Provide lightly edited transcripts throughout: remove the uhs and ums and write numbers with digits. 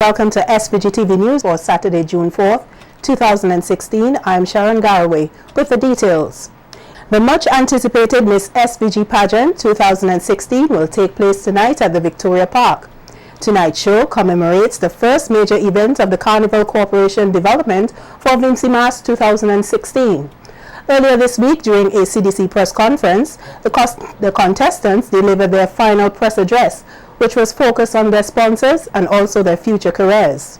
Welcome to SVG TV News for Saturday, June 4th, 2016. I'm Sharon Garraway with the details. The much anticipated Miss SVG pageant 2016 will take place tonight at the Victoria Park. Tonight's show commemorates the first major event of the Carnival Corporation development for Vincy Mas 2016. Earlier this week, during a CDC press conference, the contestants delivered their final press address, which was focused on their sponsors and also their future careers.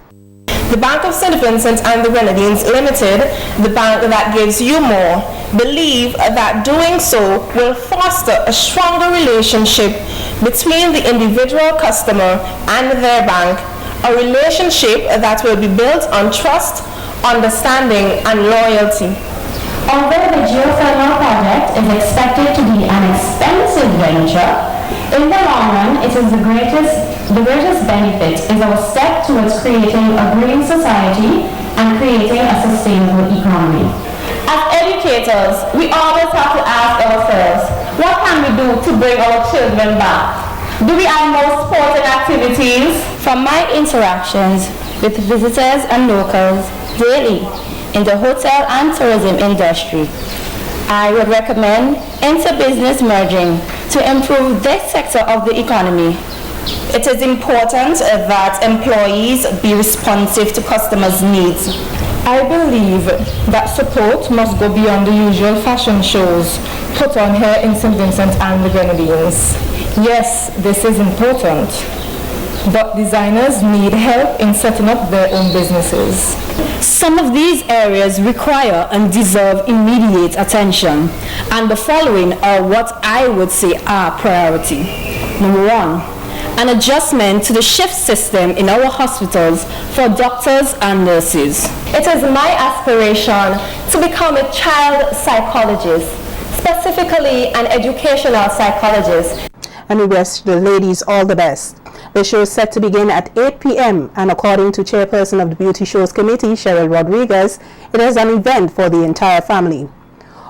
The Bank of St. Vincent and the Grenadines Limited, the bank that gives you more, believe that doing so will foster a stronger relationship between the individual customer and their bank, a relationship that will be built on trust, understanding, and loyalty. Although the geothermal project is expected to be an expensive venture, in the long run, it is the greatest benefit is our step towards creating a green society and creating a sustainable economy. As educators, we always have to ask ourselves, what can we do to bring our children back? Do we add more sporting activities? From my interactions with visitors and locals daily in the hotel and tourism industry, I would recommend inter-business merging to improve this sector of the economy. It is important that employees be responsive to customers' needs. I believe that support must go beyond the usual fashion shows put on here in St. Vincent and the Grenadines. Yes, this is important, but designers need help in setting up their own businesses. Some of these areas require and deserve immediate attention, and the following are what I would say are priority. Number one, an adjustment to the shift system in our hospitals for doctors and nurses. It is my aspiration to become a child psychologist, specifically an educational psychologist. And we wish the ladies all the best. The show is set to begin at 8 p.m. and according to Chairperson of the Beauty Shows Committee, Cheryl Rodriguez, it is an event for the entire family.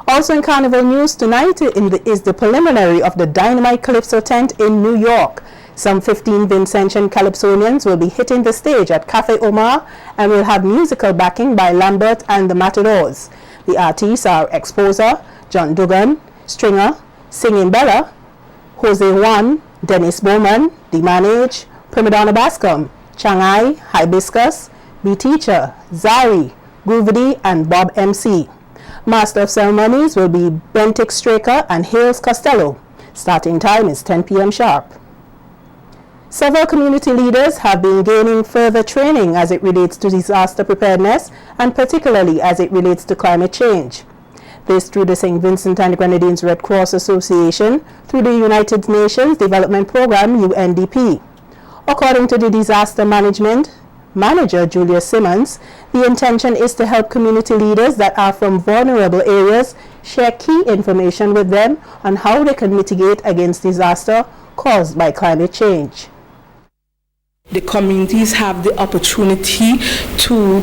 Also in Carnival news tonight is the preliminary of the Dynamite Calypso tent in New York. Some 15 Vincentian Calypsonians will be hitting the stage at Cafe Omar and will have musical backing by Lambert and the Matadors. The artists are Exposer, John Dugan, Stringer, Singing Bella, Jose Juan, Dennis Bowman, The Manage, Primadonna Bascom, Changai, Hibiscus, B Teacher, Zari, Groovedy, and Bob MC. Master of Ceremonies will be Bentic Straker and Hales Costello. Starting time is 10 p.m. sharp. Several community leaders have been gaining further training as it relates to disaster preparedness and particularly as it relates to climate change. This through the St. Vincent and the Grenadines Red Cross Association through the United Nations Development Program UNDP. According to the Disaster Management Manager Julia Simmons, the intention is to help community leaders that are from vulnerable areas share key information with them on how they can mitigate against disaster caused by climate change. The communities have the opportunity to,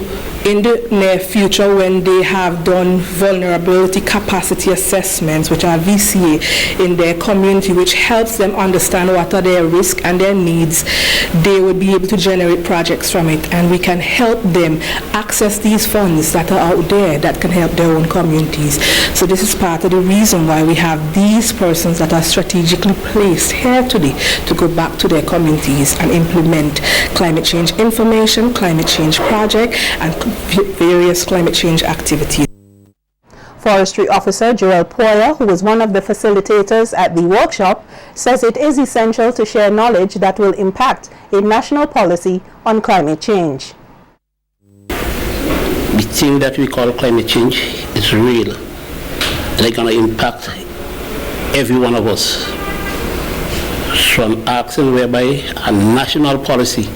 in the near future, when they have done vulnerability capacity assessments, which are VCA, in their community, which helps them understand what are their risks and their needs, they will be able to generate projects from it, and we can help them access these funds that are out there that can help their own communities. So this is part of the reason why we have these persons that are strategically placed here today to go back to their communities and implement climate change information, climate change project, and various climate change activities. Forestry Officer Joel Poyer, who was one of the facilitators at the workshop, says it is essential to share knowledge that will impact a national policy on climate change. The thing that we call climate change is real. They're going to impact every one of us. From action whereby a national policy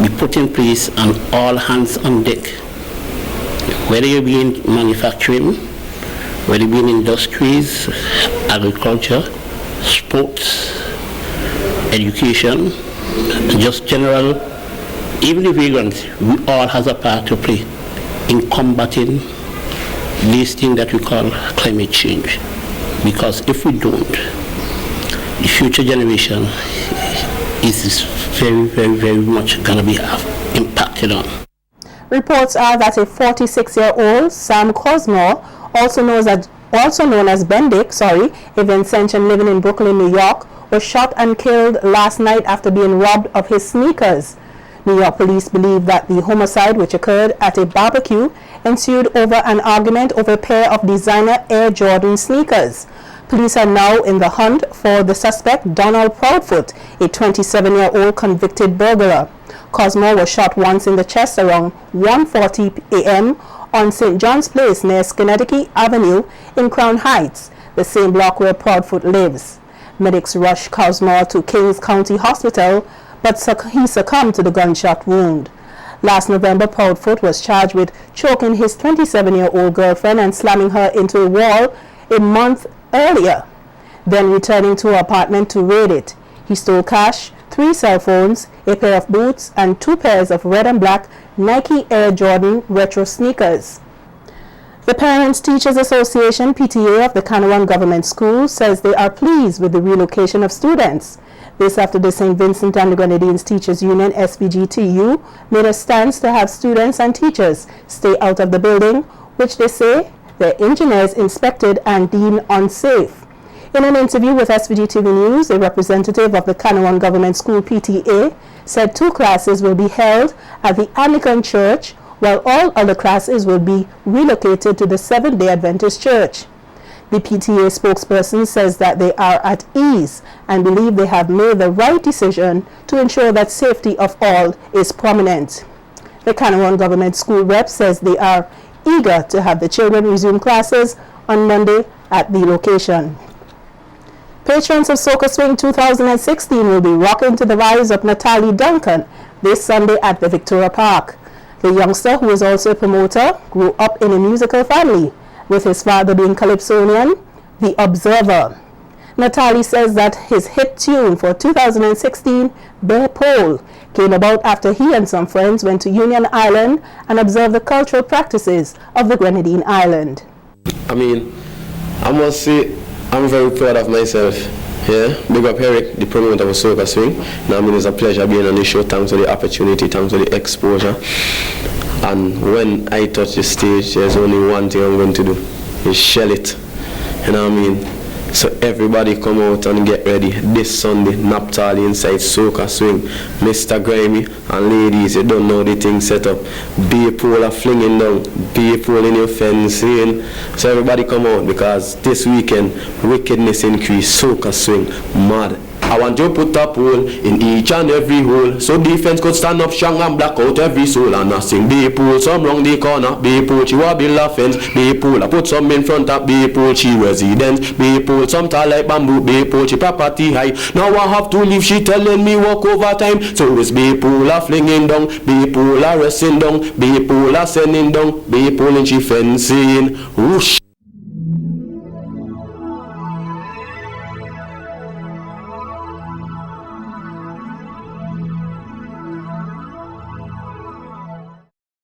be put in place and all hands on deck. Whether you be in manufacturing, whether you be in industries, agriculture, sports, education, just general, even the vagrants, we all has a part to play in combating this thing that we call climate change. Because if we don't, the future generation is very, very, very much going to be impacted on. Reports are that a 46-year-old Sam Cosmore, also known as Bendick, a Vincentian living in Brooklyn, New York, was shot and killed last night after being robbed of his sneakers. New York police believe that the homicide, which occurred at a barbecue, ensued over an argument over a pair of designer Air Jordan sneakers. Police are now in the hunt for the suspect, Donald Proudfoot, a 27-year-old convicted burglar. Cosmore was shot once in the chest around 1:40 a.m. on St. John's Place near Schenectady Avenue in Crown Heights, the same block where Proudfoot lives. Medics rushed Cosmore to Kings County Hospital, but he succumbed to the gunshot wound. Last November, Proudfoot was charged with choking his 27-year-old girlfriend and slamming her into a wall a month earlier, then returning to her apartment to raid it. He stole cash, 3 cell phones, a pair of boots, and 2 pairs of red and black Nike Air Jordan retro sneakers. The Parents Teachers Association, PTA, of the Canouan Government School says they are pleased with the relocation of students. This after the St. Vincent and the Grenadines Teachers Union, SVGTU, made a stance to have students and teachers stay out of the building, which they say their engineers inspected and deemed unsafe. In an interview with SVGTV News, a representative of the Canouan Government School PTA said 2 classes will be held at the Anglican Church, while all other classes will be relocated to the Seventh-day Adventist Church. The PTA spokesperson says that they are at ease and believe they have made the right decision to ensure that safety of all is prominent. The Canouan Government School rep says they are eager to have the children resume classes on Monday at the location. Patrons of Soca Swing 2016 will be rocking to the vibes of Natalie Duncan this Sunday at the Victoria Park. The youngster, who is also a promoter, grew up in a musical family, with his father being Calypsonian, The Observer. Natalie says that his hit tune for 2016, Bear Pole, came about after he and some friends went to Union Island and observed the cultural practices of the Grenadine Island. I must say, I'm very proud of myself. Yeah, big up Eric, the promoter of Soca Swing. It's a pleasure being on the show. Thanks for the opportunity, thanks for the exposure. And when I touch the stage, there's only one thing I'm going to do, is shell it. You know what I mean? So everybody come out and get ready. This Sunday, Naphtali inside Soca Swing. Mr. Grimy and ladies, you don't know the thing set up. Be a pole flinging down, be a pole in your fencing. So everybody come out, because this weekend, wickedness increase, Soca Swing, mad. I want you to put a pole in each and every hole, so defense could stand up strong and block out every soul. And I sing, be a pole, some round the corner, be a pole, she will build a fence, be a pole, I put some in front of, be a pole, she residence, be a pole, some tall like bamboo, be a pole, she property high. Now I have to leave, she telling me walk over time, so it's be a pole, a flinging down, be a pole, a resting down, be a pole, a sending down, be a pole, and she fencing, whoosh.